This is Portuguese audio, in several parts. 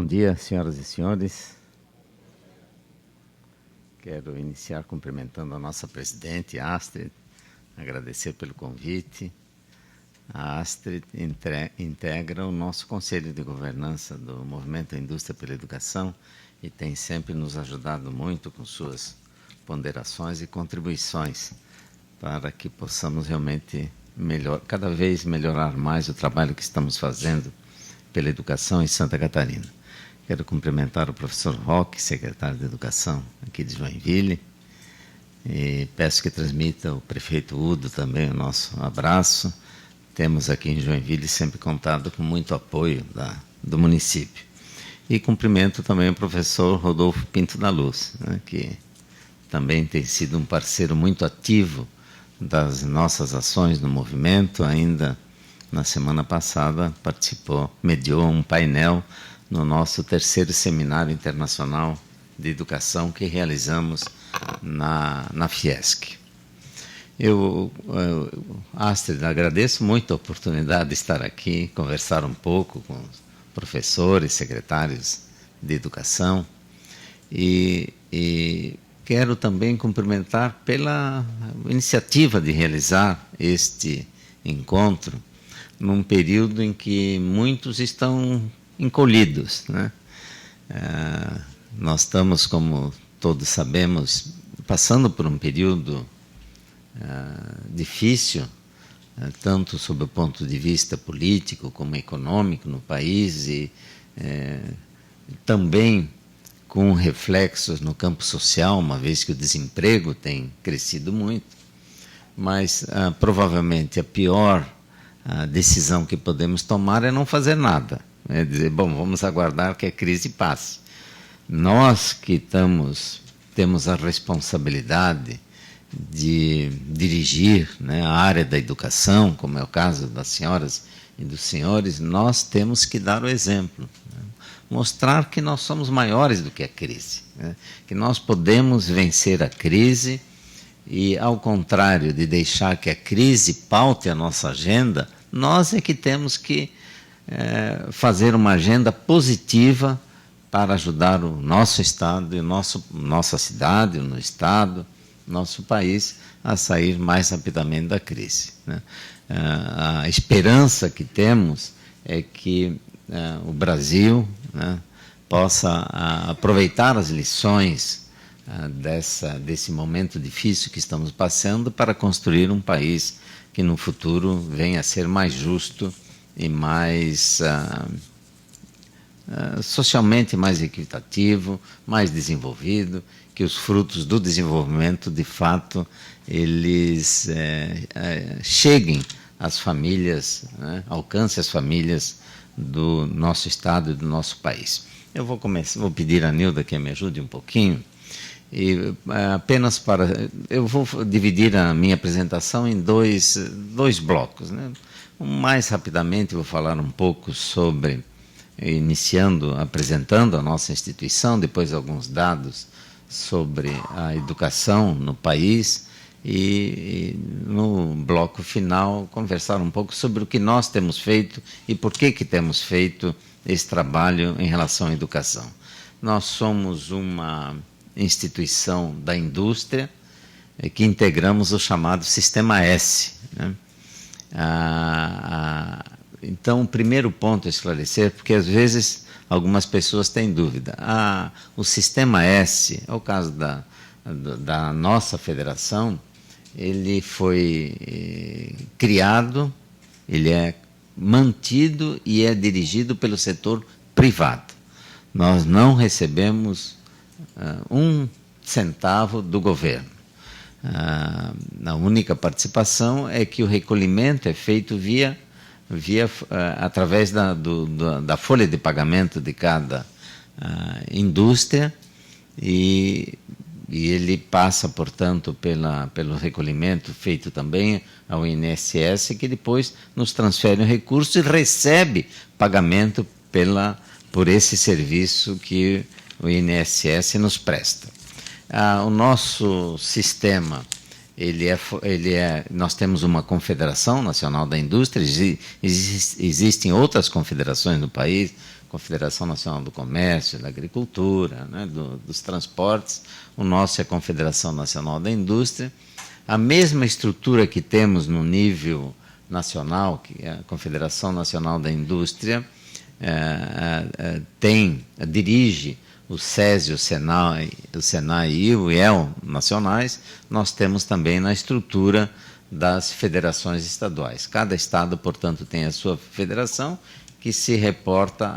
Bom dia, senhoras e senhores. Quero iniciar cumprimentando a nossa presidente, Astrid, agradecer pelo convite. A Astrid integra o nosso Conselho de Governança do Movimento Indústria pela Educação e tem sempre nos ajudado muito com suas ponderações e contribuições para que possamos realmente cada vez melhorar mais o trabalho que estamos fazendo pela educação em Santa Catarina. Quero cumprimentar o professor Roque, secretário de Educação aqui de Joinville, e peço que transmita o prefeito Udo também o nosso abraço. Temos aqui em Joinville sempre contado com muito apoio do município. E cumprimento também o professor Rodolfo Pinto da Luz, né, que também tem sido um parceiro muito ativo das nossas ações no movimento. Ainda na semana passada mediou um painel no nosso 3º Seminário Internacional de Educação que realizamos na Fiesc. Astrid, agradeço muito a oportunidade de estar aqui, conversar um pouco com os professores, secretários de Educação e quero também cumprimentar pela iniciativa de realizar este encontro num período em que muitos estão encolhidos, né? Nós estamos, como todos sabemos, passando por um período difícil, tanto sob o ponto de vista político como econômico no país e também com reflexos no campo social, uma vez que o desemprego tem crescido muito, mas provavelmente a pior decisão que podemos tomar é não fazer nada. É dizer, bom, vamos aguardar que a crise passe. Nós que temos a responsabilidade de dirigir, né, a área da educação, como é o caso das senhoras e dos senhores, nós temos que dar o exemplo, né? Mostrar que nós somos maiores do que a crise, né? Que nós podemos vencer a crise e, ao contrário de deixar que a crise paute a nossa agenda, nós é que temos que fazer uma agenda positiva para ajudar o nosso Estado, nossa cidade, o Estado, nosso país a sair mais rapidamente da crise, né? A esperança que temos é que o Brasil, né, possa aproveitar as lições desse momento difícil que estamos passando para construir um país que no futuro venha a ser mais justo e mais socialmente mais equitativo, mais desenvolvido, que os frutos do desenvolvimento, de fato, eles cheguem às famílias, né, alcancem as famílias do nosso Estado e do nosso país. Eu vou pedir a Nilda que me ajude um pouquinho, e eu vou dividir a minha apresentação em dois blocos, né? Mais rapidamente vou falar um pouco sobre, apresentando a nossa instituição, depois alguns dados sobre a educação no país e no bloco final conversar um pouco sobre o que nós temos feito e por que temos feito esse trabalho em relação à educação. Nós somos uma instituição da indústria que integramos o chamado Sistema S, né? Então, o primeiro ponto a esclarecer, porque às vezes algumas pessoas têm dúvida. O Sistema S, é o caso da nossa federação, ele foi criado, ele é mantido e é dirigido pelo setor privado. Nós não recebemos um centavo do governo. A única participação é que o recolhimento é feito através da folha de pagamento de cada indústria e ele passa, portanto, pelo recolhimento feito também ao INSS, que depois nos transfere o recurso e recebe pagamento por esse serviço que o INSS nos presta. O nosso sistema nós temos uma Confederação Nacional da Indústria, existem outras confederações no país, Confederação Nacional do Comércio, da Agricultura, né, dos Transportes. O nosso é a Confederação Nacional da Indústria. A mesma estrutura que temos no nível nacional, que é a Confederação Nacional da Indústria, dirige o SESI, o SENAI e o IEL nacionais. Nós temos também na estrutura das federações estaduais. Cada estado, portanto, tem a sua federação, que se reporta,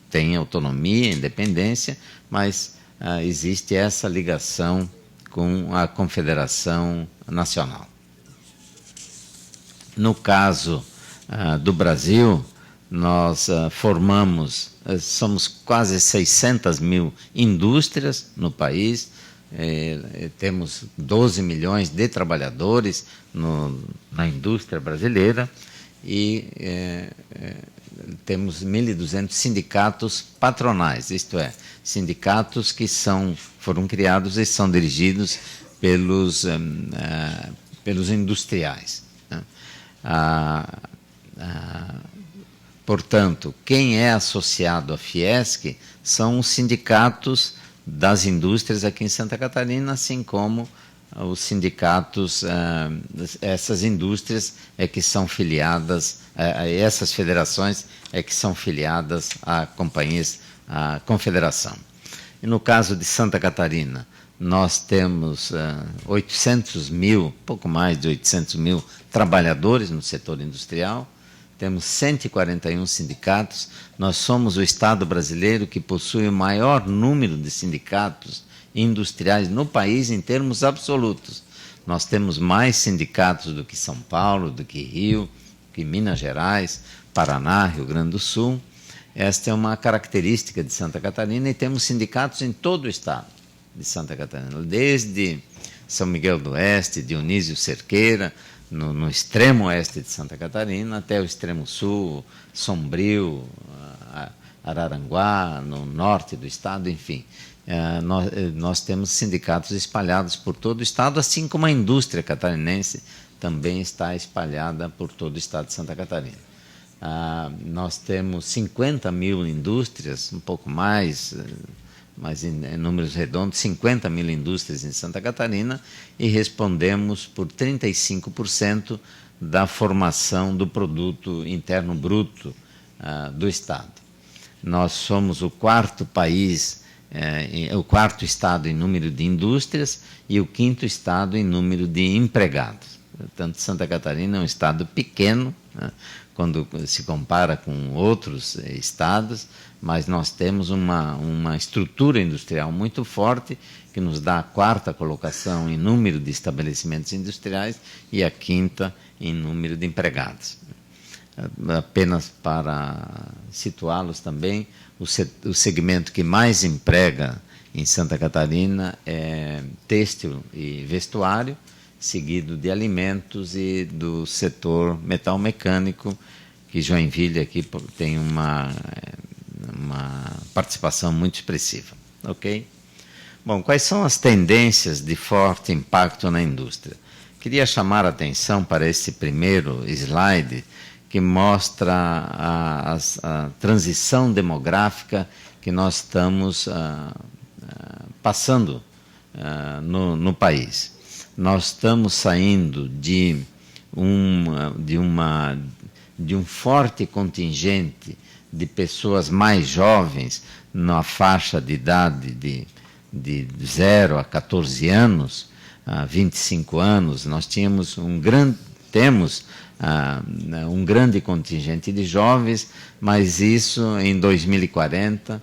tem autonomia, independência, mas existe essa ligação com a Confederação Nacional. No caso do Brasil, nós somos quase 600 mil indústrias no país, temos 12 milhões de trabalhadores na indústria brasileira e temos 1.200 sindicatos patronais, isto é, sindicatos que foram criados e são dirigidos pelos industriais, né? Portanto, quem é associado à Fiesc são os sindicatos das indústrias aqui em Santa Catarina, assim como os sindicatos, essas indústrias que são filiadas, essas federações que são filiadas a companhias, à confederação. E no caso de Santa Catarina, nós temos 800 mil, pouco mais de 800 mil trabalhadores no setor industrial, temos 141 sindicatos, nós somos o estado brasileiro que possui o maior número de sindicatos industriais no país em termos absolutos. Nós temos mais sindicatos do que São Paulo, do que Rio, do que Minas Gerais, Paraná, Rio Grande do Sul. Esta é uma característica de Santa Catarina e temos sindicatos em todo o estado de Santa Catarina, desde São Miguel do Oeste, Dionísio Cerqueira, no extremo oeste de Santa Catarina, até o extremo sul, Sombrio, Araranguá, no norte do estado, enfim. Nós temos sindicatos espalhados por todo o estado, assim como a indústria catarinense também está espalhada por todo o estado de Santa Catarina. Nós temos 50 mil indústrias, um pouco mais, mas em números redondos, 50 mil indústrias em Santa Catarina e respondemos por 35% da formação do produto interno bruto do estado. Nós somos o quarto país, o quarto estado em número de indústrias e o quinto estado em número de empregados. Portanto, Santa Catarina é um estado pequeno, né, quando se compara com outros estados, mas nós temos uma estrutura industrial muito forte que nos dá a quarta colocação em número de estabelecimentos industriais e a quinta em número de empregados. Apenas para situá-los também, o segmento que mais emprega em Santa Catarina é têxtil e vestuário, seguido de alimentos e do setor metal mecânico, que Joinville aqui tem uma participação muito expressiva. Ok? Bom, quais são as tendências de forte impacto na indústria? Queria chamar a atenção para esse primeiro slide, que mostra a transição demográfica que nós estamos passando no país. Nós estamos saindo de um forte contingente de pessoas mais jovens na faixa de idade de 0 a 14 anos, a 25 anos. Nós temos um grande contingente de jovens, mas isso em 2040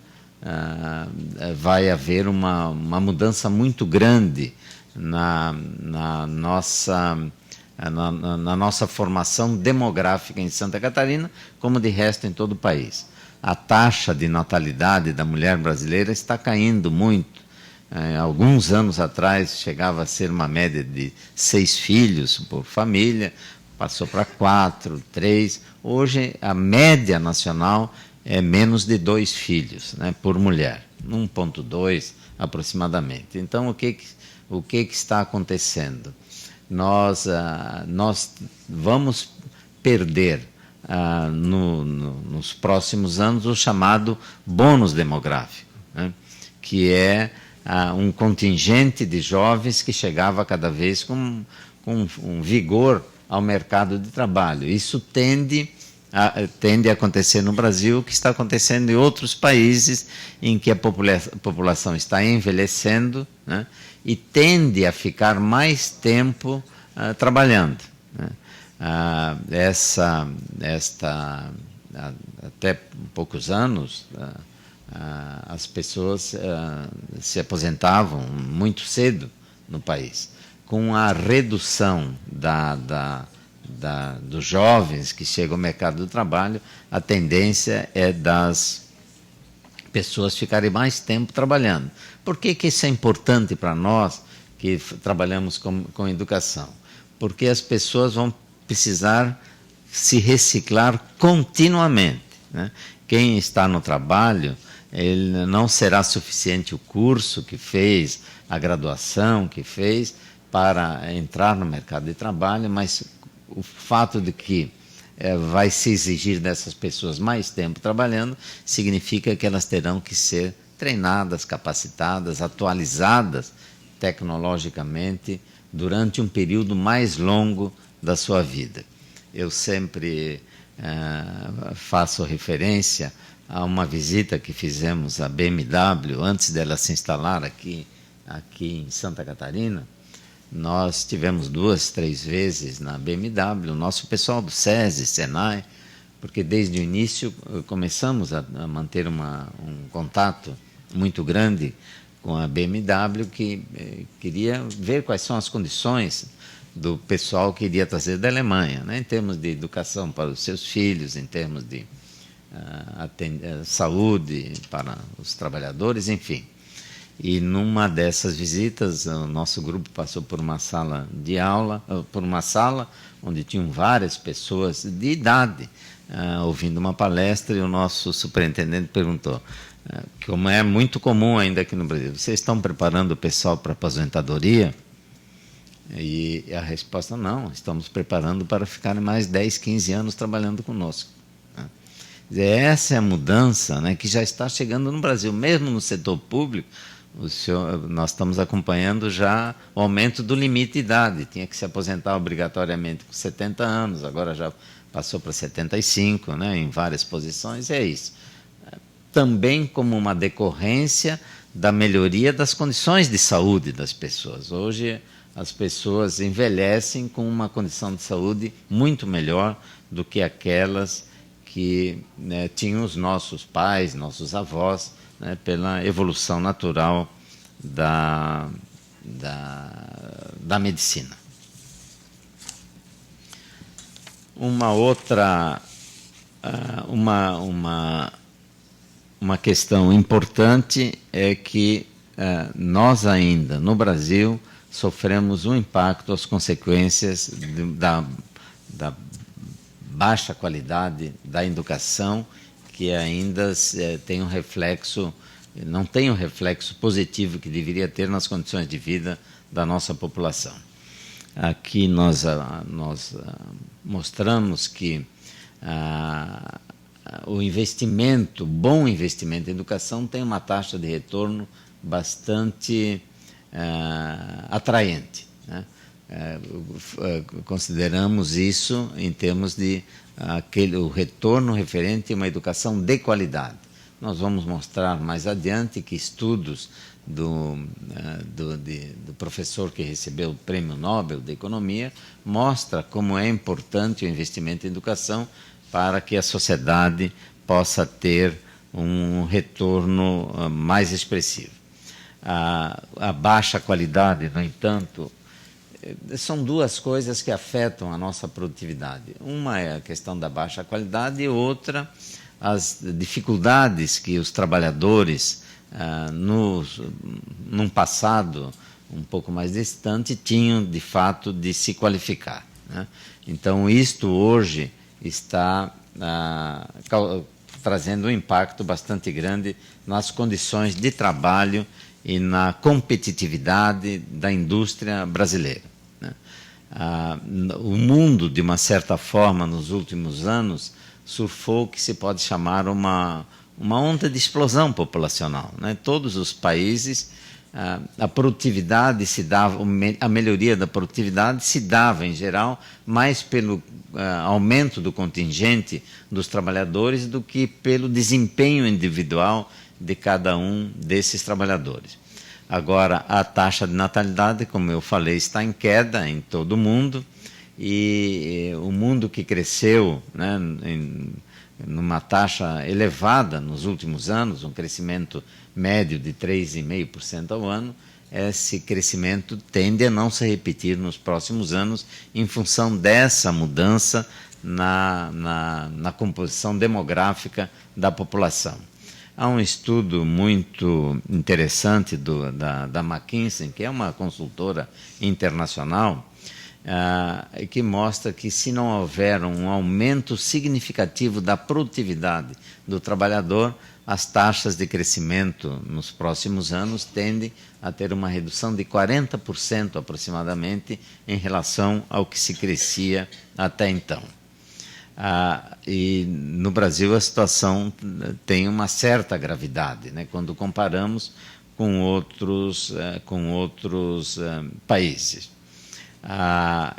vai haver uma mudança muito grande na nossa formação demográfica em Santa Catarina, como de resto em todo o país. A taxa de natalidade da mulher brasileira está caindo muito. Alguns anos atrás chegava a ser uma média de 6 filhos por família, passou para 4, 3. Hoje a média nacional é menos de 2 filhos, né, por mulher, 1,2 aproximadamente. Então o que está acontecendo? nós vamos perder nos próximos anos o chamado bônus demográfico, né? Que é um contingente de jovens que chegava cada vez com um vigor ao mercado de trabalho. Isso tende a acontecer no Brasil, o que está acontecendo em outros países em que a população está envelhecendo, né? E tende a ficar mais tempo trabalhando, né? Até poucos anos, as pessoas se aposentavam muito cedo no país. Com a redução dos jovens que chegam ao mercado do trabalho, a tendência é das pessoas ficarem mais tempo trabalhando. Por que isso é importante para nós que trabalhamos com educação? Porque as pessoas vão precisar se reciclar continuamente, né? Quem está no trabalho, ele não será suficiente o curso que fez, a graduação que fez para entrar no mercado de trabalho, mas o fato de que vai se exigir dessas pessoas mais tempo trabalhando, significa que elas terão que ser treinadas, capacitadas, atualizadas tecnologicamente durante um período mais longo da sua vida. Eu sempre faço referência a uma visita que fizemos à BMW antes dela se instalar aqui em Santa Catarina. Nós tivemos 2, 3 vezes na BMW, o nosso pessoal do SESI, Senai, porque desde o início começamos a manter um contato muito grande com a BMW, que queria ver quais são as condições do pessoal que iria trazer da Alemanha, né, em termos de educação para os seus filhos, em termos de saúde para os trabalhadores, enfim. E numa dessas visitas, o nosso grupo passou por uma sala de aula, por uma sala onde tinham várias pessoas de idade ouvindo uma palestra, e o nosso superintendente perguntou, como é muito comum ainda aqui no Brasil, vocês estão preparando o pessoal para a aposentadoria? E a resposta, não, estamos preparando para ficarem mais 10, 15 anos trabalhando conosco. Essa é a mudança, né, que já está chegando no Brasil, mesmo no setor público. Nós estamos acompanhando já o aumento do limite de idade. Tinha que se aposentar obrigatoriamente com 70 anos, agora já passou para 75, né, em várias posições, é isso. Também como uma decorrência da melhoria das condições de saúde das pessoas. Hoje as pessoas envelhecem com uma condição de saúde muito melhor do que aquelas que, né, tinham os nossos pais, nossos avós, né, pela evolução natural da medicina. Uma outra, uma questão importante é que nós ainda, no Brasil, sofremos um impacto, as consequências da baixa qualidade da educação, que ainda tem um reflexo, não tem um reflexo positivo que deveria ter nas condições de vida da nossa população. Aqui nós mostramos que o investimento, bom investimento em educação, tem uma taxa de retorno bastante atraente, né? Consideramos isso em termos de o retorno referente a uma educação de qualidade. Nós vamos mostrar mais adiante que estudos do professor que recebeu o Prêmio Nobel de Economia mostra como é importante o investimento em educação para que a sociedade possa ter um retorno mais expressivo. A baixa qualidade, no entanto, são duas coisas que afetam a nossa produtividade. Uma é a questão da baixa qualidade e outra, as dificuldades que os trabalhadores, num passado um pouco mais distante, tinham de fato de se qualificar, né? Então, isto hoje está trazendo um impacto bastante grande nas condições de trabalho e na competitividade da indústria brasileira, né? o mundo, de uma certa forma, nos últimos anos, surfou o que se pode chamar uma onda de explosão populacional, né? Todos os países, a produtividade se dava, a melhoria da produtividade se dava, em geral, mais pelo aumento do contingente dos trabalhadores do que pelo desempenho individual de cada um desses trabalhadores. Agora, a taxa de natalidade, como eu falei, está em queda em todo o mundo, e o mundo que cresceu, né, numa taxa elevada nos últimos anos, um crescimento médio de 3,5% ao ano, esse crescimento tende a não se repetir nos próximos anos em função dessa mudança na composição demográfica da população. Há um estudo muito interessante da McKinsey, que é uma consultora internacional, que mostra que, se não houver um aumento significativo da produtividade do trabalhador, as taxas de crescimento nos próximos anos tendem a ter uma redução de 40% aproximadamente em relação ao que se crescia até então. E no Brasil a situação tem uma certa gravidade, né, quando comparamos com outros países.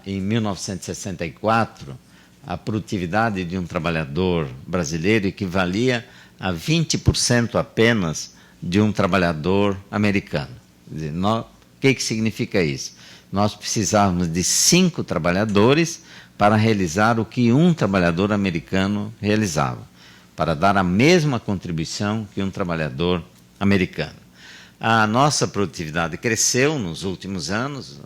Em 1964, a produtividade de um trabalhador brasileiro equivalia a 20% apenas de um trabalhador americano. Quer dizer, o que significa isso? Nós precisávamos de 5 trabalhadores para realizar o que um trabalhador americano realizava, para dar a mesma contribuição que um trabalhador americano. A nossa produtividade cresceu nos últimos anos,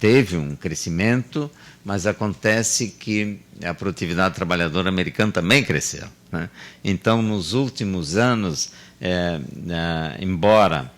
teve um crescimento, mas acontece que a produtividade do trabalhador americano também cresceu, né? Então, nos últimos anos, embora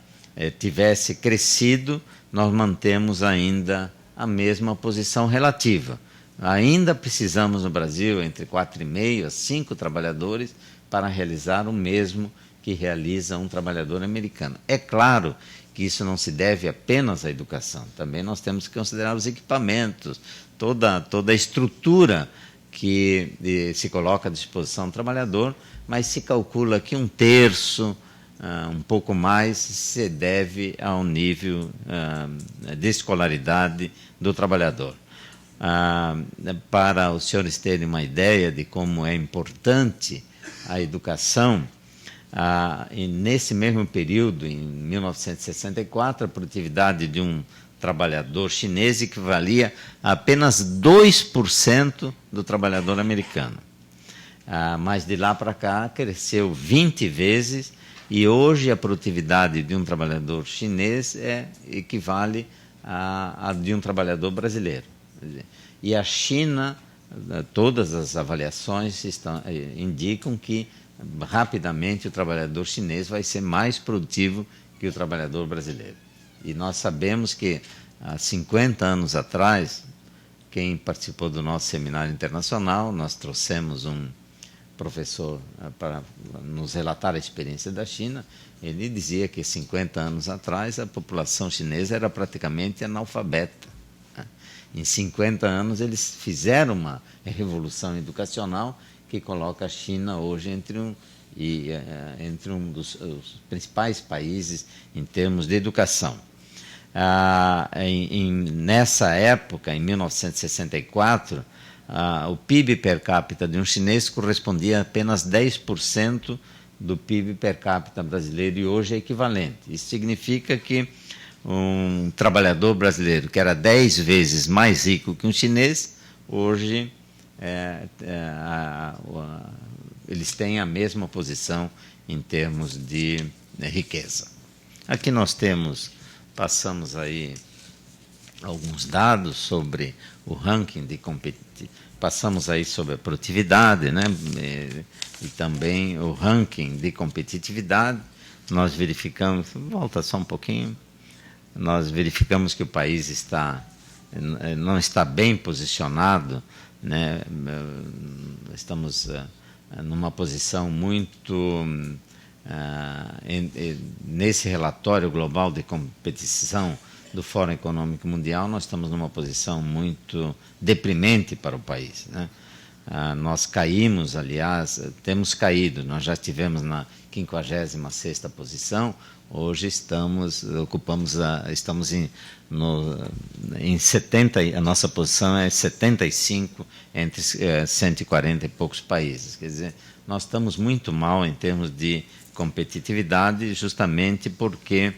tivesse crescido, nós mantemos ainda a mesma posição relativa. Ainda precisamos no Brasil entre 4,5 a 5 trabalhadores para realizar o mesmo que realiza um trabalhador americano. É claro que isso não se deve apenas à educação, também nós temos que considerar os equipamentos, toda a estrutura que se coloca à disposição do trabalhador, mas se calcula que 1/3, um pouco mais, se deve ao nível de escolaridade do trabalhador. Para os senhores terem uma ideia de como é importante a educação, nesse mesmo período, em 1964, a produtividade de um trabalhador chinês equivalia a apenas 2% do trabalhador americano. Mas de lá para cá cresceu 20 vezes, e hoje a produtividade de um trabalhador chinês equivale à de um trabalhador brasileiro. E a China, todas as avaliações indicam que rapidamente o trabalhador chinês vai ser mais produtivo que o trabalhador brasileiro. E nós sabemos que há 50 anos atrás, quem participou do nosso seminário internacional, nós trouxemos um professor para nos relatar a experiência da China. Ele dizia que 50 anos atrás a população chinesa era praticamente analfabeta. Em 50 anos eles fizeram uma revolução educacional que coloca a China hoje entre um dos principais países em termos de educação. Nessa época, em 1964, o PIB per capita de um chinês correspondia a apenas 10% do PIB per capita brasileiro, e hoje é equivalente. Isso significa que um trabalhador brasileiro que era 10 vezes mais rico que um chinês, hoje eles têm a mesma posição em termos de riqueza. Aqui nós passamos aí alguns dados sobre o ranking de passamos aí sobre a produtividade, né? E também o ranking de competitividade. Nós verificamos, volta só um pouquinho, nós verificamos que o país não está bem posicionado, né? Estamos numa posição muito nesse relatório global de competição do Fórum Econômico Mundial, nós estamos numa posição muito deprimente para o país, né? Nós caímos, aliás, temos caído, nós já estivemos na 56ª posição, hoje estamos em 70, a nossa posição é 75 entre 140 e poucos países. Quer dizer, nós estamos muito mal em termos de competitividade, justamente porque,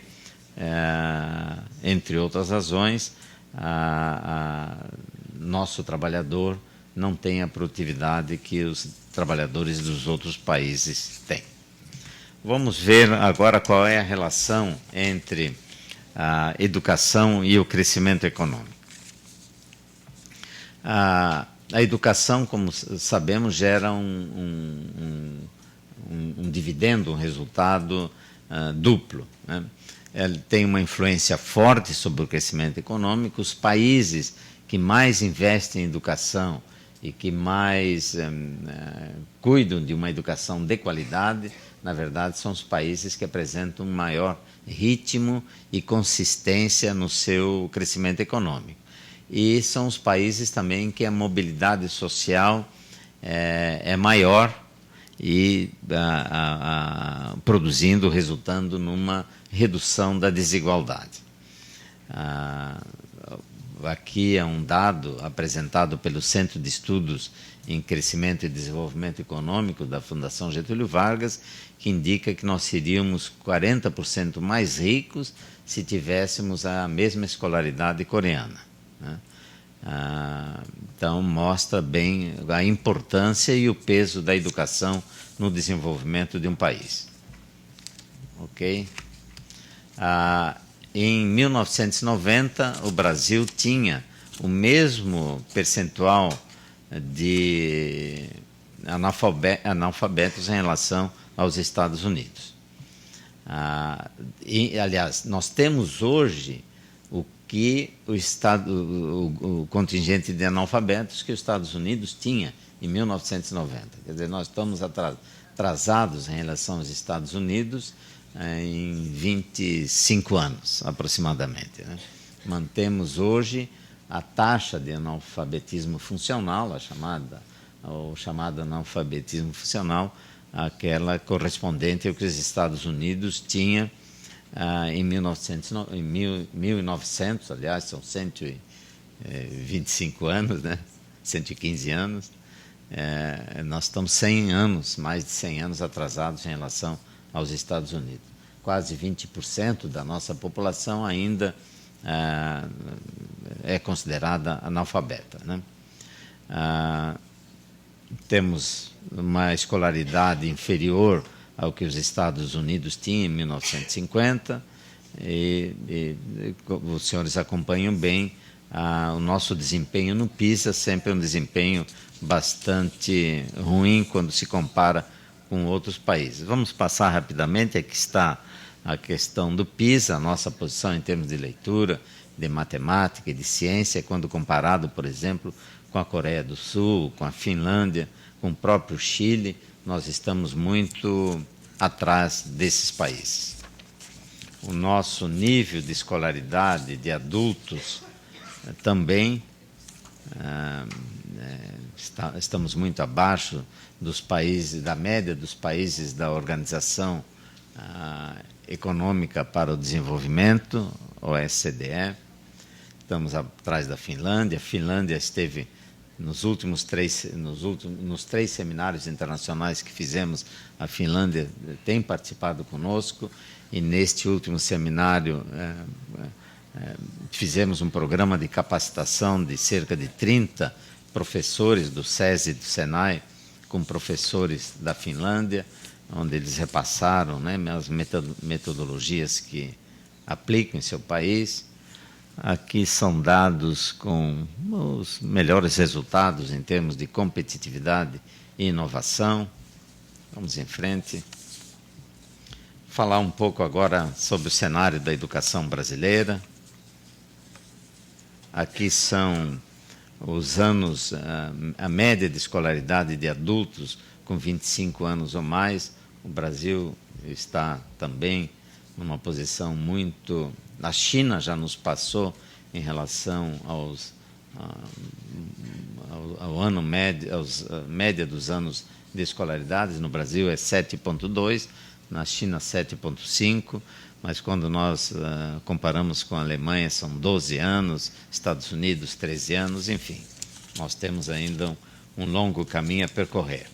entre outras razões, nosso trabalhador não tem a produtividade que os trabalhadores dos outros países têm. Vamos ver agora qual é a relação entre a educação e o crescimento econômico. A educação, como sabemos, gera um dividendo, um resultado duplo, né? Ela tem uma influência forte sobre o crescimento econômico. Os países que mais investem em educação e que mais cuidam de uma educação de qualidade, na verdade, são os países que apresentam um maior ritmo e consistência no seu crescimento econômico. E são os países também que a mobilidade social é maior e resultando numa redução da desigualdade. Aqui é um dado apresentado pelo Centro de Estudos em Crescimento e Desenvolvimento Econômico da Fundação Getúlio Vargas, que indica que nós seríamos 40% mais ricos se tivéssemos a mesma escolaridade coreana, né? Então, mostra bem a importância e o peso da educação no desenvolvimento de um país. Ok? Em 1990, o Brasil tinha o mesmo percentual de analfabetos em relação aos Estados Unidos. Aliás, nós temos hoje o contingente de analfabetos que os Estados Unidos tinha em 1990. Quer dizer, nós estamos atrasados em relação aos Estados Unidos em 25 anos, aproximadamente, né? Mantemos hoje a taxa de analfabetismo funcional, o chamado analfabetismo funcional, aquela correspondente ao que os Estados Unidos tinham em 1900, aliás, são 125 anos, né? 115 anos. Nós estamos 100 anos, mais de 100 anos atrasados em relação aos Estados Unidos. Quase 20% da nossa população ainda é considerada analfabeta, né? Temos uma escolaridade inferior ao que os Estados Unidos tinham em 1950 e os senhores acompanham bem o nosso desempenho no PISA, sempre é um desempenho bastante ruim quando se compara com outros países. Vamos passar rapidamente, aqui está a questão do PISA, a nossa posição em termos de leitura, de matemática e de ciência, quando comparado, por exemplo, com a Coreia do Sul, com a Finlândia, com o próprio Chile, nós estamos muito atrás desses países. O nosso nível de escolaridade de adultos também estamos muito abaixo dos países, da média dos países da Organização Econômica para o Desenvolvimento, OSCE. Estamos atrás da Finlândia. A Finlândia esteve nos três seminários internacionais que fizemos, a Finlândia tem participado conosco, e neste último seminário fizemos um programa de capacitação de cerca de 30 professores do SESI e do SENAI, com professores da Finlândia, onde eles repassaram, né, as metodologias que aplicam em seu país. Aqui são dados com os melhores resultados em termos de competitividade e inovação. Vamos em frente. Falar um pouco agora sobre o cenário da educação brasileira. Aqui são os anos, a média de escolaridade de adultos com 25 anos ou mais. O Brasil está também numa posição muito A China já nos passou em relação ao ano médio, média dos anos de escolaridade. No Brasil é 7,2, na China 7,5, mas quando nós comparamos com a Alemanha são 12 anos, Estados Unidos 13 anos, enfim, nós temos ainda um longo caminho a percorrer.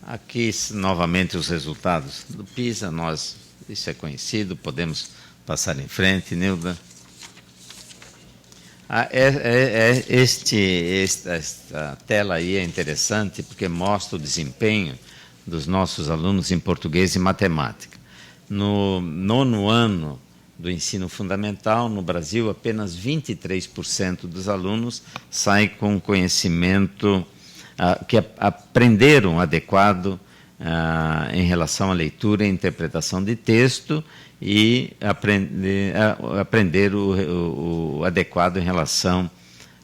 Aqui, novamente, os resultados do PISA, isso é conhecido, podemos passar em frente, Nilda. Esta tela aí é interessante porque mostra o desempenho dos nossos alunos em português e matemática. No 9º ano do ensino fundamental, no Brasil, apenas 23% dos alunos saem com conhecimento que aprenderam adequado em relação à leitura e interpretação de texto e aprender o adequado em relação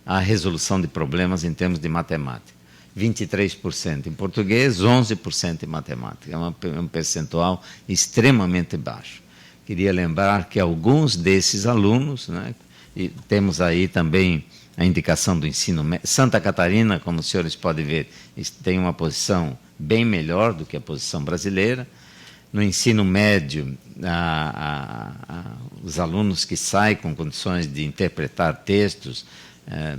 à resolução de problemas em termos de matemática. 23% em português, 11% em matemática. É um percentual extremamente baixo. Queria lembrar que alguns desses alunos, né, e temos aí também a indicação do ensino médio. Santa Catarina, como os senhores podem ver, tem uma posição bem melhor do que a posição brasileira. No ensino médio, os alunos que saem com condições de interpretar textos,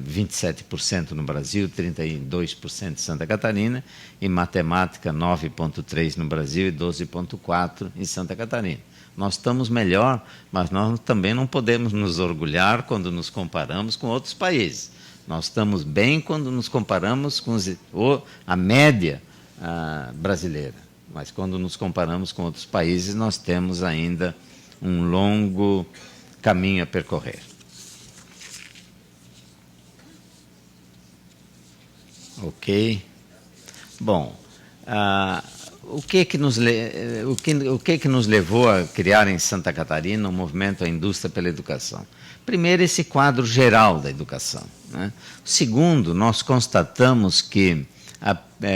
27% no Brasil, 32% em Santa Catarina, e matemática 9,3% no Brasil e 12,4% em Santa Catarina. Nós estamos melhor, mas nós também não podemos nos orgulhar quando nos comparamos com outros países. Nós estamos bem quando nos comparamos com a média brasileira, mas quando nos comparamos com outros países, nós temos ainda um longo caminho a percorrer. Ok? Bom, o que nos levou a criar em Santa Catarina o movimento A Indústria pela Educação? Primeiro, esse quadro geral da educação, né? Segundo, nós constatamos que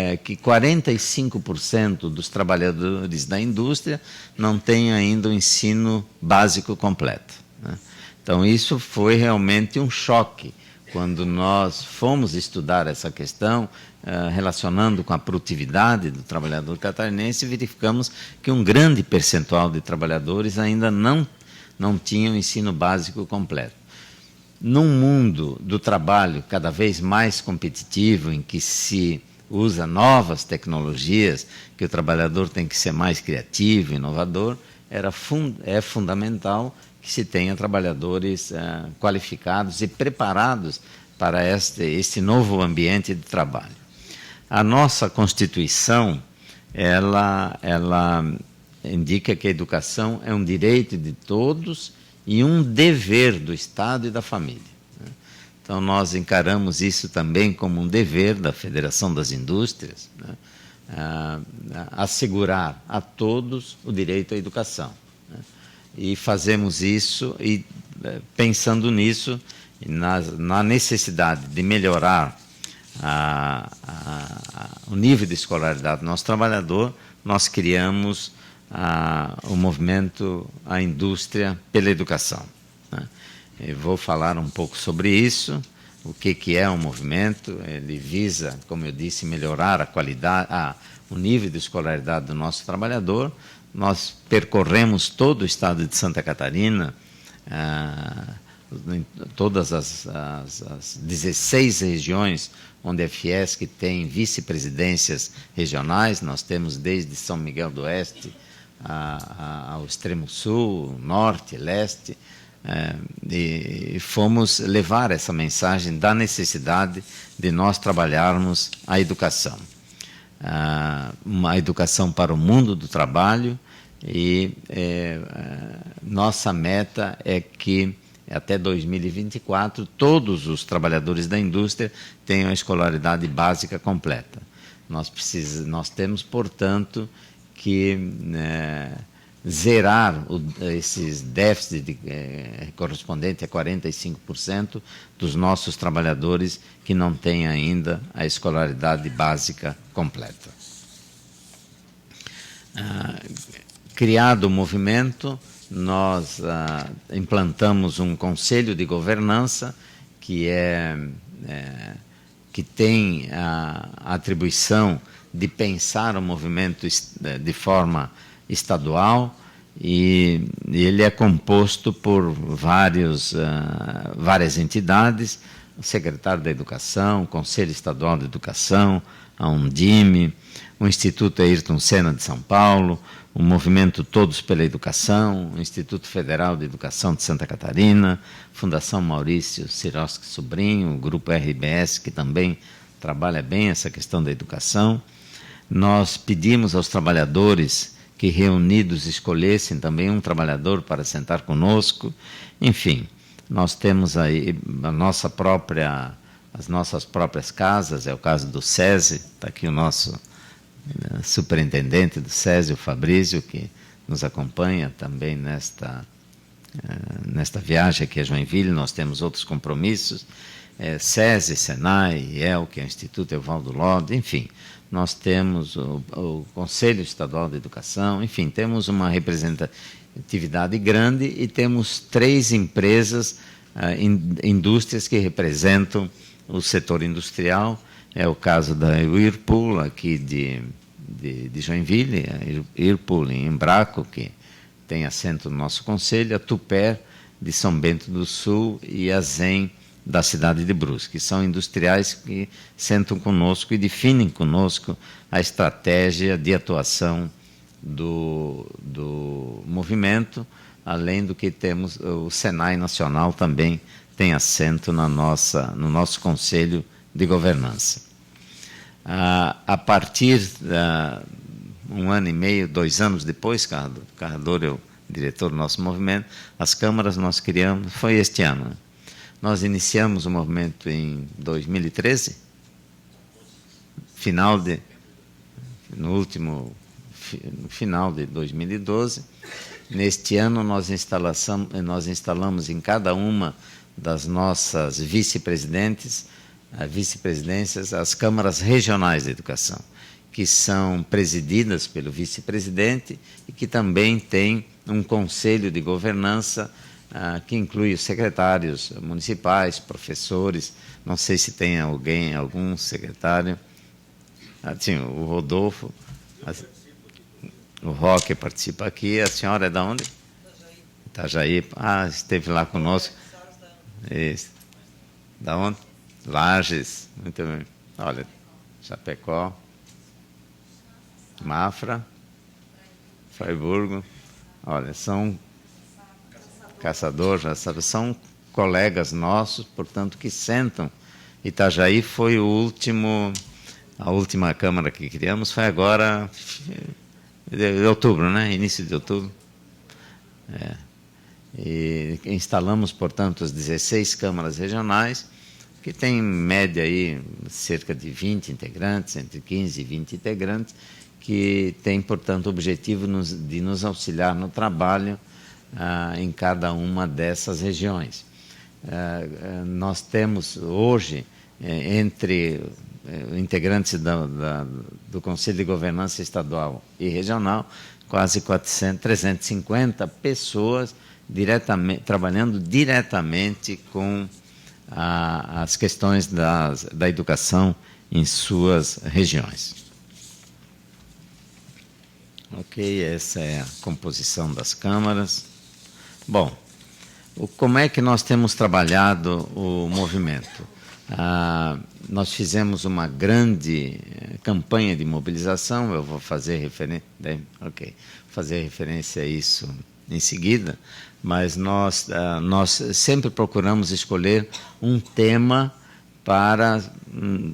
45% dos trabalhadores da indústria não têm ainda o ensino básico completo, né? Então, isso foi realmente um choque quando nós fomos estudar essa questão, relacionando com a produtividade do trabalhador catarinense, verificamos que um grande percentual de trabalhadores ainda não tinham ensino básico completo. Num mundo do trabalho cada vez mais competitivo, em que se usa novas tecnologias, que o trabalhador tem que ser mais criativo, inovador, é fundamental que se tenha trabalhadores qualificados e preparados para este novo ambiente de trabalho. A nossa Constituição, ela indica que a educação é um direito de todos e um dever do Estado e da família. Então, nós encaramos isso também como um dever da Federação das Indústrias, né? Assegurar a todos o direito à educação, né? E fazemos isso, e pensando nisso, na necessidade de melhorar o nível de escolaridade do nosso trabalhador, nós criamos o movimento A Indústria pela Educação, né? Eu vou falar um pouco sobre isso, o que é um movimento. Ele visa, como eu disse, melhorar a qualidade, o nível de escolaridade do nosso trabalhador. Nós percorremos todo o estado de Santa Catarina, em todas as 16 regiões onde a Fiesc tem vice-presidências regionais. Nós temos desde São Miguel do Oeste ao extremo sul, norte, leste, e fomos levar essa mensagem da necessidade de nós trabalharmos a educação. Uma educação para o mundo do trabalho, e nossa meta é que até 2024 todos os trabalhadores da indústria tenham a escolaridade básica completa. Nós temos, portanto, que zerar esses déficits correspondentes a 45% dos nossos trabalhadores que não têm ainda a escolaridade básica completa. Criado o movimento, nós implantamos um conselho de governança que tem a atribuição de pensar o movimento de forma estadual, e ele é composto por várias entidades: o secretário da Educação, o Conselho Estadual de Educação, a Undime, o Instituto Ayrton Senna de São Paulo, o Movimento Todos pela Educação, o Instituto Federal de Educação de Santa Catarina, Fundação Maurício Sirotsky Sobrinho, o Grupo RBS, que também trabalha bem essa questão da educação. Nós pedimos aos trabalhadores que reunidos escolhessem também um trabalhador para sentar conosco. Enfim, nós temos aí as nossas próprias casas. É o caso do SESI, está aqui o nosso superintendente do SESI, o Fabrício, que nos acompanha também nesta viagem aqui a Joinville. Nós temos outros compromissos, SESI, SENAI, IEL, que é o Instituto Evaldo Lodge, enfim. Nós temos o Conselho Estadual de Educação, enfim, temos uma representatividade grande e temos 3 empresas, indústrias que representam o setor industrial. É o caso da Whirlpool, aqui de Joinville, a Whirlpool em Embraco, que tem assento no nosso conselho, a Tupper de São Bento do Sul e a Zen da cidade de Brusque, que são industriais que sentam conosco e definem conosco a estratégia de atuação do movimento, além do que temos o Senai Nacional também tem assento no nosso Conselho de Governança. A partir de 1 ano e meio, 2 anos depois, Carrador é o diretor do nosso movimento, as câmaras nós criamos, foi este ano, né? Nós iniciamos o movimento em 2013, no final de 2012. Neste ano nós instalamos em cada uma das nossas vice-presidências as câmaras regionais de educação, que são presididas pelo vice-presidente e que também tem um conselho de governança que inclui os secretários municipais, professores. Não sei se tem algum secretário. Sim, o Rodolfo, o Roque participa aqui. A senhora é de onde? Itajaí. Esteve lá conosco. Isso. Da onde? Lages. Muito bem. Olha, Chapecó, Mafra, Freiburgo. Olha, são Caçador, já sabe, são colegas nossos, portanto, que sentam. Itajaí foi a última Câmara que criamos, foi agora, de outubro, né? Início de outubro. E instalamos, portanto, as 16 câmaras regionais, que têm, em média, aí, cerca de 20 integrantes, entre 15 e 20 integrantes, que têm, portanto, o objetivo de nos auxiliar no trabalho em cada uma dessas regiões. Nós temos hoje, entre integrantes do Conselho de Governança Estadual e Regional, quase 350 pessoas trabalhando diretamente com as questões da educação em suas regiões. Ok, essa é a composição das câmaras. Bom, como é que nós temos trabalhado o movimento? Nós fizemos uma grande campanha de mobilização, eu vou fazer referência a isso em seguida, mas nós sempre procuramos escolher um tema para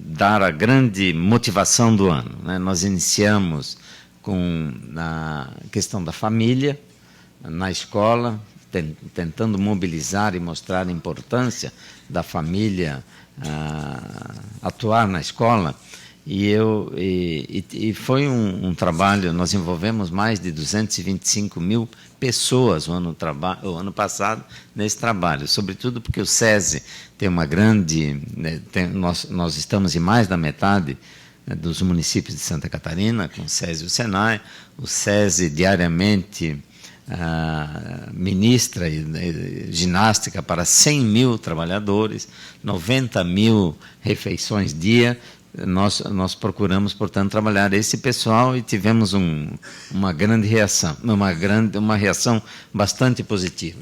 dar a grande motivação do ano, né? Nós iniciamos com a questão da família na escola, tentando mobilizar e mostrar a importância da família atuar na escola. E foi um trabalho, nós envolvemos mais de 225 mil pessoas o ano passado nesse trabalho, sobretudo porque o SESI tem uma grande... nós estamos em mais da metade dos municípios de Santa Catarina, com o SESI e o SENAI. O SESI diariamente ministra ginástica para 100 mil trabalhadores, 90 mil refeições dia. Nós procuramos, portanto, trabalhar esse pessoal e tivemos uma grande reação, uma reação bastante positiva.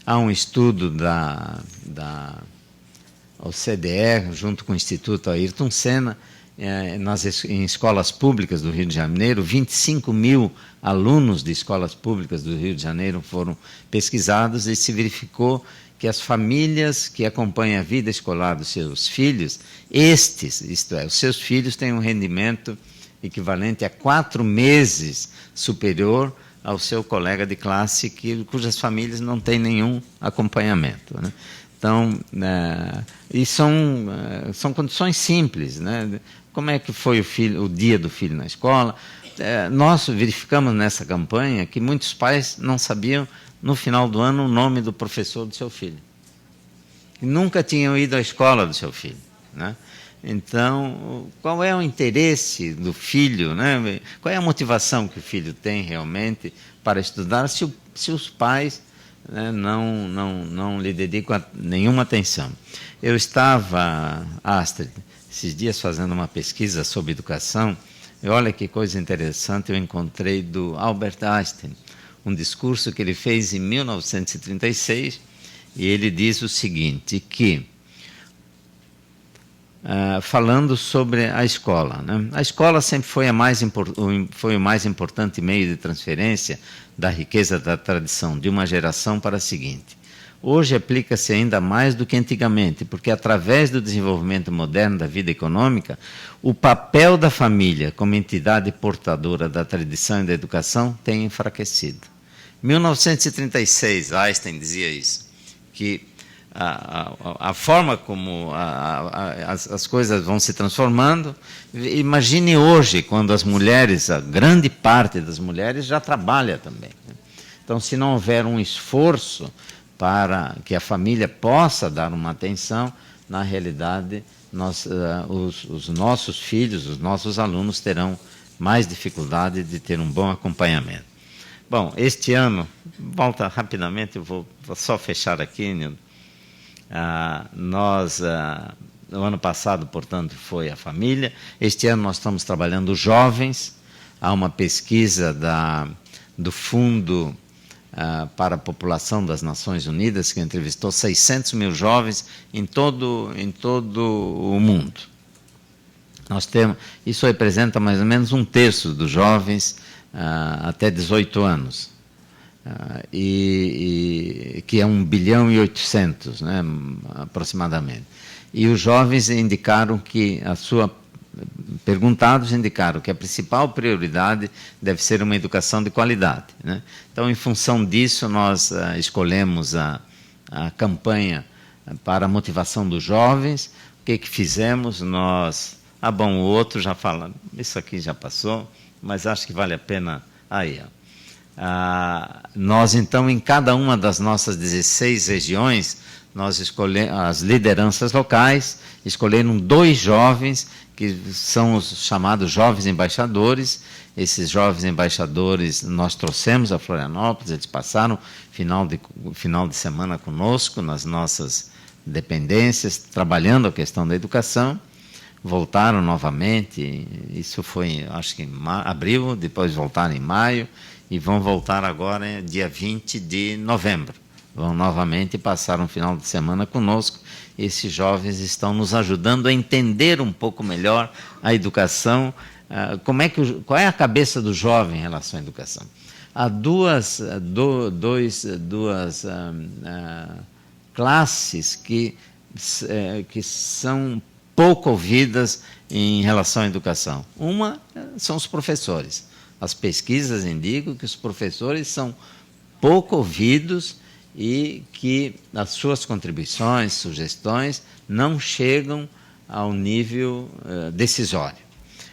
Há um estudo da OCDE, junto com o Instituto Ayrton Senna, em escolas públicas do Rio de Janeiro, 25 mil alunos de escolas públicas do Rio de Janeiro foram pesquisados e se verificou que as famílias que acompanham a vida escolar dos seus filhos, isto é, os seus filhos têm um rendimento equivalente a 4 meses superior ao seu colega de classe cujas famílias não têm nenhum acompanhamento, né? Então, e são condições simples, né? Como é que foi o dia do filho na escola? Nós verificamos nessa campanha que muitos pais não sabiam, no final do ano, o nome do professor do seu filho. Nunca tinham ido à escola do seu filho, né? Então, qual é o interesse do filho, né? Qual é a motivação que o filho tem realmente para estudar se os pais, né, não lhe dedicam nenhuma atenção? Eu estava, Astrid, esses dias fazendo uma pesquisa sobre educação, e olha que coisa interessante eu encontrei do Albert Einstein, um discurso que ele fez em 1936, e ele diz o seguinte, que, falando sobre a escola, né? A escola sempre foi o mais importante meio de transferência da riqueza da tradição de uma geração para a seguinte. Hoje aplica-se ainda mais do que antigamente, porque através do desenvolvimento moderno da vida econômica, o papel da família como entidade portadora da tradição e da educação tem enfraquecido. Em 1936, Einstein dizia isso, que a forma como as coisas vão se transformando. Imagine hoje, quando as mulheres, a grande parte das mulheres já trabalha também, né? Então, se não houver um esforço para que a família possa dar uma atenção, na realidade, os nossos filhos, os nossos alunos terão mais dificuldade de ter um bom acompanhamento. Bom, este ano, volta rapidamente, eu vou só fechar aqui, Nildo. No ano passado, portanto, foi a família. Este ano nós estamos trabalhando os jovens. Há uma pesquisa do Fundo para a População das Nações Unidas, que entrevistou 600 mil jovens em todo o mundo. Isso representa mais ou menos 1/3 dos jovens até 18 anos. Que é 1,8 bilhão, né, aproximadamente. E os jovens indicaram que perguntados indicaram que a principal prioridade deve ser uma educação de qualidade, né? Então, em função disso, nós escolhemos a campanha para a motivação dos jovens. O que fizemos? Bom, o outro já fala, isso aqui já passou, mas acho que vale a pena. Aí, ó. Nós, então, em cada uma das nossas 16 regiões, nós escolhemos, as lideranças locais escolheram 2 jovens, que são os chamados jovens embaixadores. Esses jovens embaixadores nós trouxemos a Florianópolis, eles passaram final de semana conosco, nas nossas dependências, trabalhando a questão da educação. Voltaram novamente, isso foi, acho que em abril, depois voltaram em maio, e vão voltar agora dia 20 de novembro. Vão novamente passar um final de semana conosco. Esses jovens estão nos ajudando a entender um pouco melhor a educação. Qual é a cabeça do jovem em relação à educação? Há duas classes que são pouco ouvidas em relação à educação. Uma são os professores. As pesquisas indicam que os professores são pouco ouvidos e que as suas contribuições, sugestões, não chegam ao nível decisório.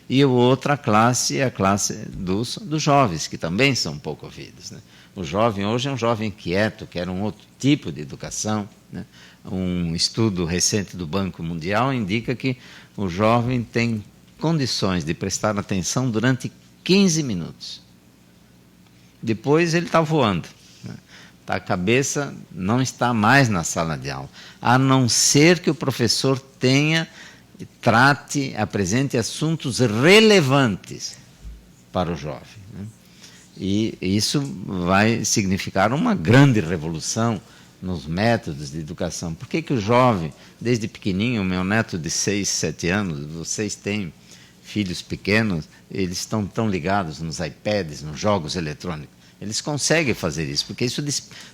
E a outra classe é a classe dos jovens, que também são pouco ouvidos, né? O jovem hoje é um jovem inquieto, quer um outro tipo de educação, né? Um estudo recente do Banco Mundial indica que o jovem tem condições de prestar atenção durante 15 minutos. Depois ele está voando. A cabeça não está mais na sala de aula, a não ser que o professor apresente assuntos relevantes para o jovem. E isso vai significar uma grande revolução nos métodos de educação. Por que o jovem, desde pequenininho, o meu neto de 6, 7 anos, vocês têm filhos pequenos, eles estão tão ligados nos iPads, nos jogos eletrônicos. Eles conseguem fazer isso, porque isso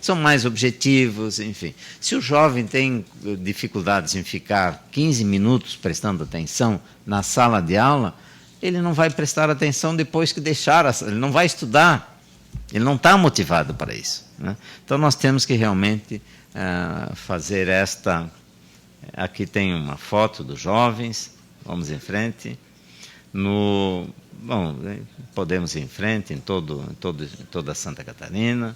são mais objetivos, enfim. Se o jovem tem dificuldades em ficar 15 minutos prestando atenção na sala de aula, ele não vai prestar atenção depois que deixar, ele não vai estudar, ele não está motivado para isso. Então, nós temos que realmente fazer esta... Aqui tem uma foto dos jovens, vamos em frente. Bom, podemos ir em frente em toda Santa Catarina.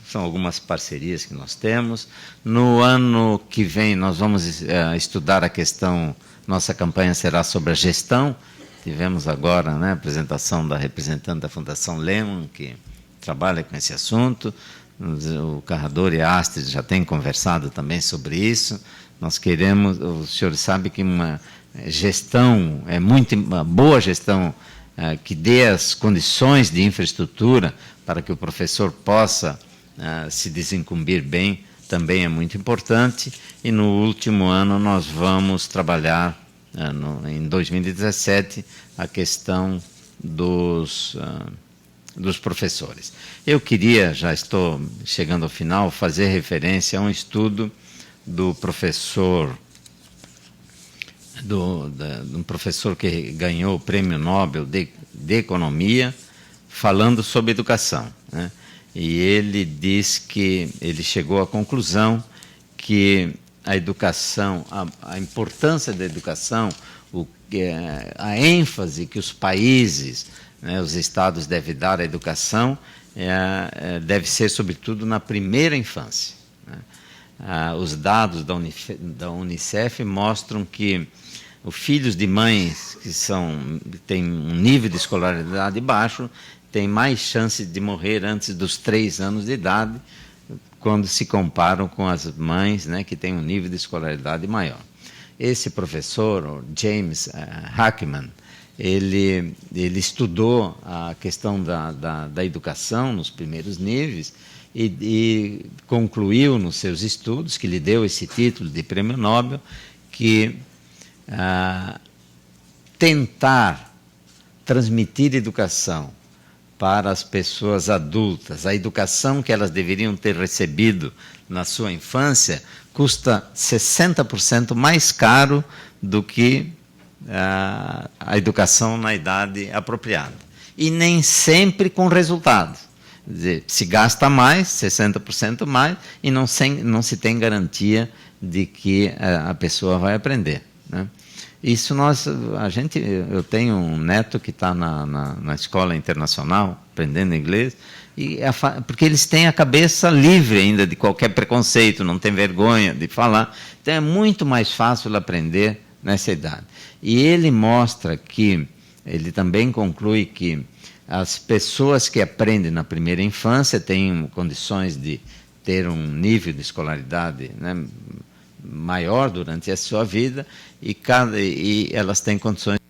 São algumas parcerias que nós temos. No ano que vem, nós vamos estudar a questão, nossa campanha será sobre a gestão. Tivemos agora a apresentação da representante da Fundação Lehman, que trabalha com esse assunto. O Carrador e a Astrid já têm conversado também sobre isso. Nós queremos, o senhor sabe que uma gestão, uma boa gestão que dê as condições de infraestrutura para que o professor possa se desincumbir bem, também é muito importante. E no último ano nós vamos trabalhar, em 2017, a questão dos professores. Eu queria, já estou chegando ao final, fazer referência a um estudo do professor um professor que ganhou o Prêmio Nobel de Economia, falando sobre educação. E ele diz que ele chegou à conclusão que a educação, a importância da educação, a ênfase que os países, os estados devem dar à educação, deve ser sobretudo na primeira infância. Os dados da Unicef mostram que os filhos de mães que têm um nível de escolaridade baixo têm mais chance de morrer antes dos 3 anos de idade, quando se comparam com as mães que têm um nível de escolaridade maior. Esse professor, James Hackman, ele estudou a questão da educação nos primeiros níveis e concluiu nos seus estudos, que lhe deu esse título de Prêmio Nobel, que tentar transmitir educação para as pessoas adultas, a educação que elas deveriam ter recebido na sua infância, custa 60% mais caro do que a educação na idade apropriada. E nem sempre com resultado. Quer dizer, se gasta mais, 60% mais, e não se tem garantia de que a pessoa vai aprender. Isso eu tenho um neto que está na escola internacional, aprendendo inglês, porque eles têm a cabeça livre ainda de qualquer preconceito, não tem vergonha de falar, então é muito mais fácil aprender nessa idade. E ele ele também conclui que as pessoas que aprendem na primeira infância têm condições de ter um nível de escolaridade maior durante a sua vida e elas têm condições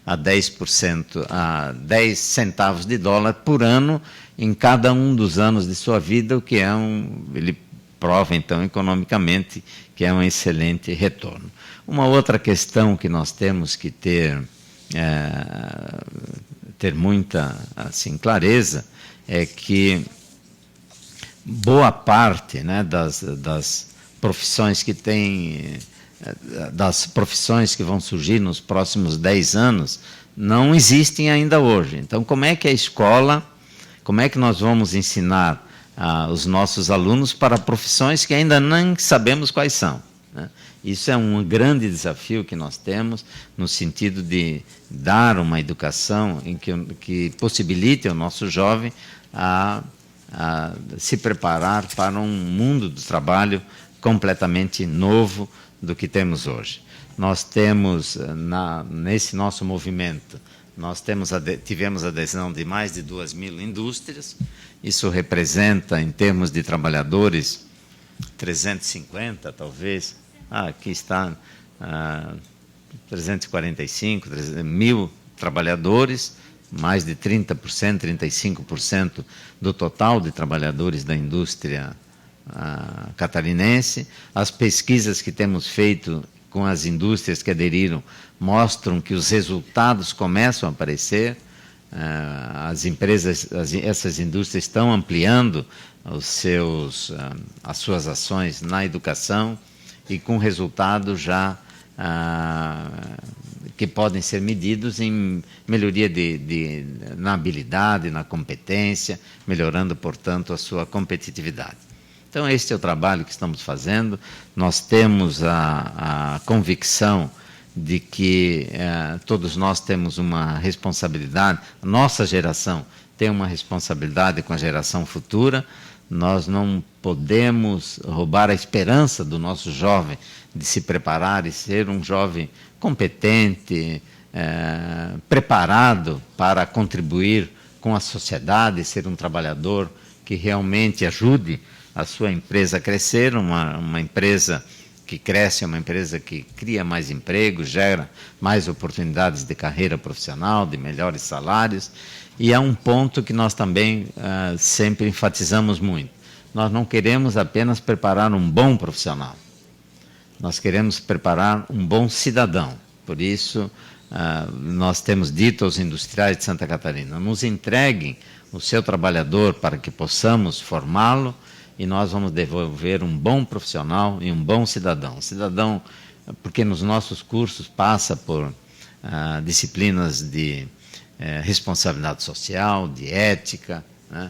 a 10%, a 10 centavos de dólar por ano em cada um dos anos de sua vida, o que ele prova então economicamente que é um excelente retorno. Uma outra questão que nós temos que ter muita clareza é que boa parte das profissões das profissões que vão surgir nos próximos 10 anos não existem ainda hoje. Então, como é que nós vamos ensinar os nossos alunos para profissões que ainda nem sabemos quais são? Isso é um grande desafio que nós temos, no sentido de dar uma educação que possibilite ao nosso jovem a se preparar para um mundo do trabalho completamente novo do que temos hoje. Nós temos, nesse nosso movimento, Nós tivemos adesão de mais de 2.000 indústrias. Isso representa, em termos de trabalhadores, 350, talvez. Aqui está 345 mil trabalhadores, mais de 30%, 35% do total de trabalhadores da indústria catarinense. As pesquisas que temos feito com as indústrias que aderiram mostram que os resultados começam a aparecer. As empresas, essas indústrias estão ampliando as suas ações na educação e com resultados já que podem ser medidos em melhoria na habilidade, na competência, melhorando, portanto, a sua competitividade. Então, este é o trabalho que estamos fazendo. Nós temos a convicção de que todos nós temos uma responsabilidade, a nossa geração tem uma responsabilidade com a geração futura. Nós não podemos roubar a esperança do nosso jovem de se preparar e ser um jovem competente, preparado para contribuir com a sociedade, ser um trabalhador que realmente ajude a sua empresa a crescer, uma empresa que cresce, é uma empresa que cria mais empregos, gera mais oportunidades de carreira profissional, de melhores salários. E é um ponto que nós também sempre enfatizamos muito. Nós não queremos apenas preparar um bom profissional, nós queremos preparar um bom cidadão. Por isso, nós temos dito aos industriais de Santa Catarina, nos entreguem o seu trabalhador para que possamos formá-lo, e nós vamos devolver um bom profissional e um bom cidadão. Cidadão, porque nos nossos cursos passa por disciplinas de responsabilidade social, de ética, né?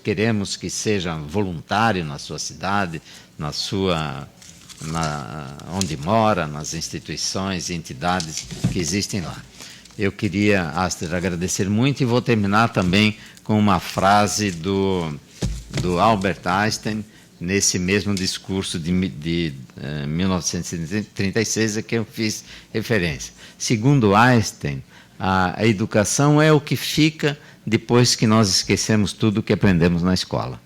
Queremos que seja voluntário na sua cidade, onde mora, nas instituições e entidades que existem lá. Eu queria, Aster, agradecer muito e vou terminar também com uma frase do Albert Einstein, nesse mesmo discurso de 1936, a que eu fiz referência. Segundo Einstein, a educação é o que fica depois que nós esquecemos tudo o que aprendemos na escola.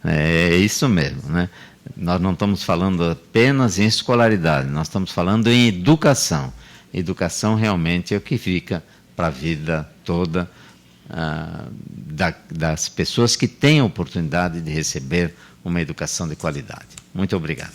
É isso mesmo, né? Nós não estamos falando apenas em escolaridade, nós estamos falando em educação. Educação realmente é o que fica para a vida toda das pessoas que têm a oportunidade de receber uma educação de qualidade. Muito obrigado.